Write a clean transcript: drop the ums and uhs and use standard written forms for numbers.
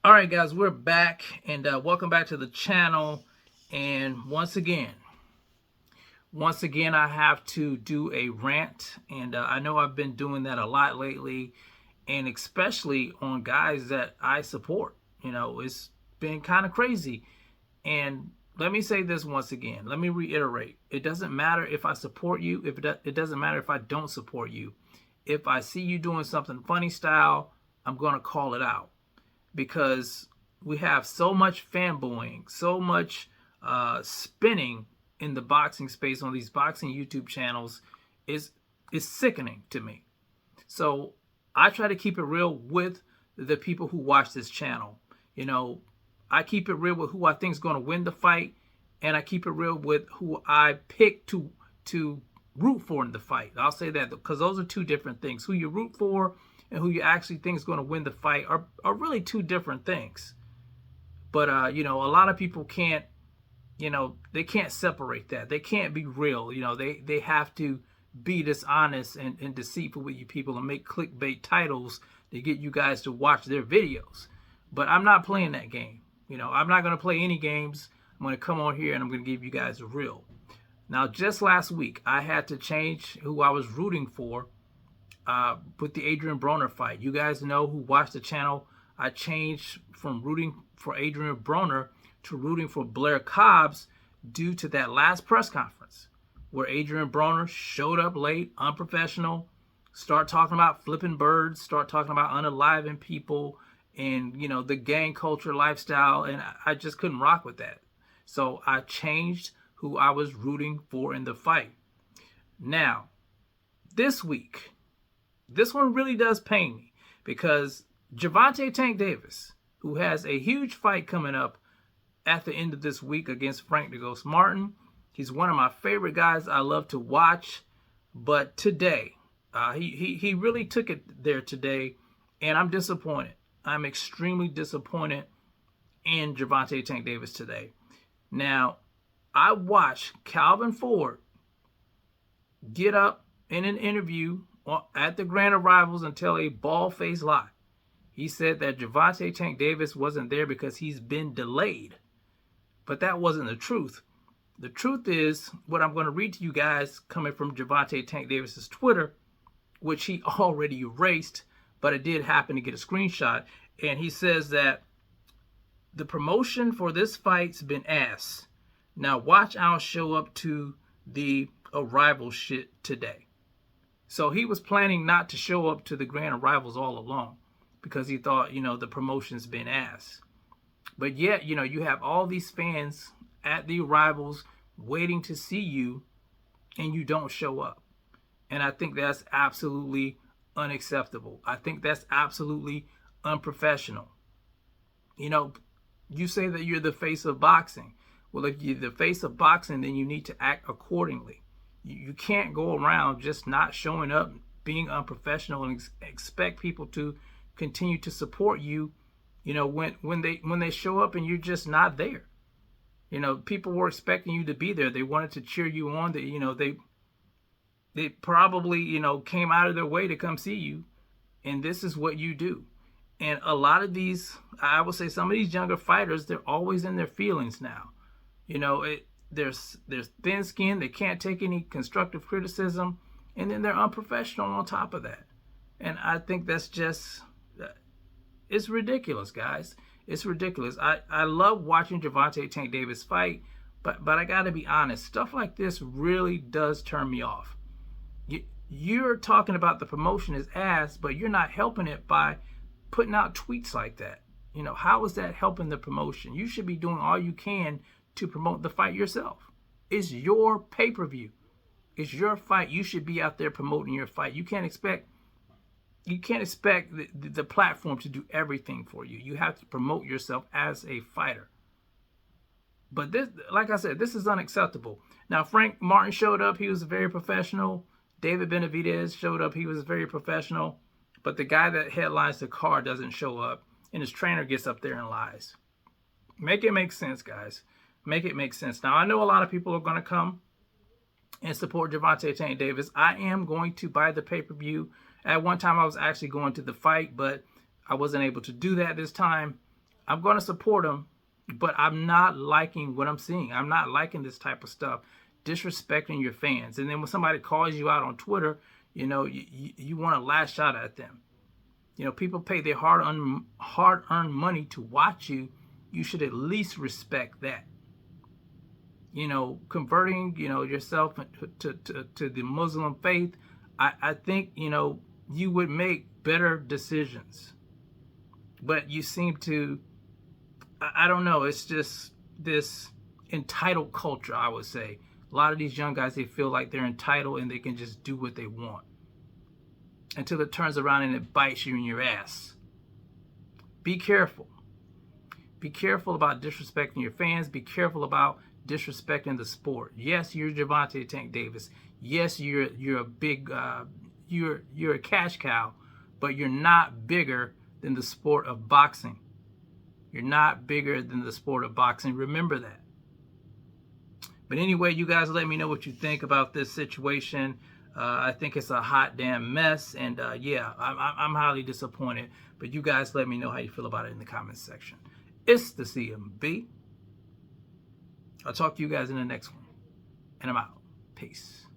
All right, guys, we're back, and welcome back to the channel. And once again, I have to do a rant, and I know I've been doing that a lot lately, and especially on guys that I support. You know, it's been kind of crazy. And let me say this once again. Let me reiterate. It doesn't matter if I support you. It doesn't matter if I don't support you. If I see you doing something funny style, I'm going to call it out. Because we have so much fanboying, so much spinning in the boxing space on these boxing YouTube channels is sickening to me. So I try to keep it real with the people who watch this channel. You know, I keep it real with who I think is going to win the fight, and I keep it real with who I pick to root for in the fight. I'll say that because those are two different things. Who you root for and who you actually think is going to win the fight are really two different things. But, you know, a lot of people can't, you know, they can't separate that. They can't be real. You know, they have to be dishonest and deceitful with you people and make clickbait titles to get you guys to watch their videos. But I'm not playing that game. You know, I'm not going to play any games. I'm going to come on here and I'm going to give you guys a real. Now, just last week, I had to change who I was rooting for with the Adrian Broner fight. You guys know who watched the channel. I changed from rooting for Adrian Broner to rooting for Blair Cobbs due to that last press conference where Adrian Broner showed up late, unprofessional, start talking about flipping birds, start talking about unaliving people and, you know, the gang culture lifestyle. And I just couldn't rock with that. So I changed who I was rooting for in the fight. Now, this week, this one really does pain me because Gervonta Tank Davis, who has a huge fight coming up at the end of this week against Frank the Ghost Martin, he's one of my favorite guys I love to watch. But today, he really took it there today, and I'm disappointed. I'm extremely disappointed in Gervonta Tank Davis today. Now, I watched Calvin Ford get up in an interview at the Grand Arrivals and tell a bald-faced lie. He said that Gervonta Tank Davis wasn't there because he's been delayed. But that wasn't the truth. The truth is what I'm going to read to you guys coming from Gervonta Tank Davis's Twitter, which he already erased, but it did happen to get a screenshot. And he says that the promotion for this fight's been ass. Now watch I'll show up to the Arrival shit today. So he was planning not to show up to the Grand Arrivals all along because he thought, you know, the promotion's been ass. But yet, you know, you have all these fans at the Arrivals waiting to see you and you don't show up. And I think that's absolutely unacceptable. I think that's absolutely unprofessional. You know, you say that you're the face of boxing. Well, if you're the face of boxing, then you need to act accordingly. You can't go around just not showing up, being unprofessional, and expect people to continue to support you. You know, when they show up and you're just not there. You know, people were expecting you to be there. They wanted to cheer you on. That, you know, they probably, you know, came out of their way to come see you, and this is what you do. And a lot of these, I would say, some of these younger fighters, they're always in their feelings now. You know, there's thin skin. They can't take any constructive criticism, and then they're unprofessional on top of that. And I think that's just, it's ridiculous, guys. It's ridiculous. I love watching Gervonta Tank Davis fight, but I got to be honest. Stuff like this really does turn me off. You're talking about the promotion is ass, but you're not helping it by putting out tweets like that. You know, how is that helping the promotion? You should be doing all you can to promote the fight yourself. It's your pay-per-view. It's your fight. You should be out there promoting your fight. You can't expect the platform to do everything for you. You have to promote yourself as a fighter. But this, like I said, this is unacceptable. Now, Frank Martin showed up. He was very professional. David Benavidez showed up. He was very professional. But the guy that headlines the card doesn't show up, and his trainer gets up there and lies. Make it make sense, guys. Make it make sense. Now, I know a lot of people are going to come and support Gervonta Tank Davis. I am going to buy the pay-per-view. At one time, I was actually going to the fight, but I wasn't able to do that this time. I'm going to support him, but I'm not liking what I'm seeing. I'm not liking this type of stuff, disrespecting your fans. And then when somebody calls you out on Twitter, you want to lash out at them. People pay their hard-earned money to watch you. You should at least respect that. Converting, yourself to the Muslim faith, I think, you would make better decisions. But you seem to, I don't know, it's just this entitled culture, I would say. A lot of these young guys, they feel like they're entitled and they can just do what they want. Until it turns around and it bites you in your ass. Be careful. Be careful about disrespecting your fans. Be careful about disrespecting the sport. Yes, you're Gervonta Tank Davis. Yes, you're a big, you're a cash cow, but you're not bigger than the sport of boxing. You're not bigger than the sport of boxing. Remember that. But anyway, you guys let me know what you think about this situation. I think it's a hot damn mess. And yeah, I'm highly disappointed. But you guys let me know how you feel about it in the comments section. It's the CMB. I'll talk to you guys in the next one. And I'm out. Peace.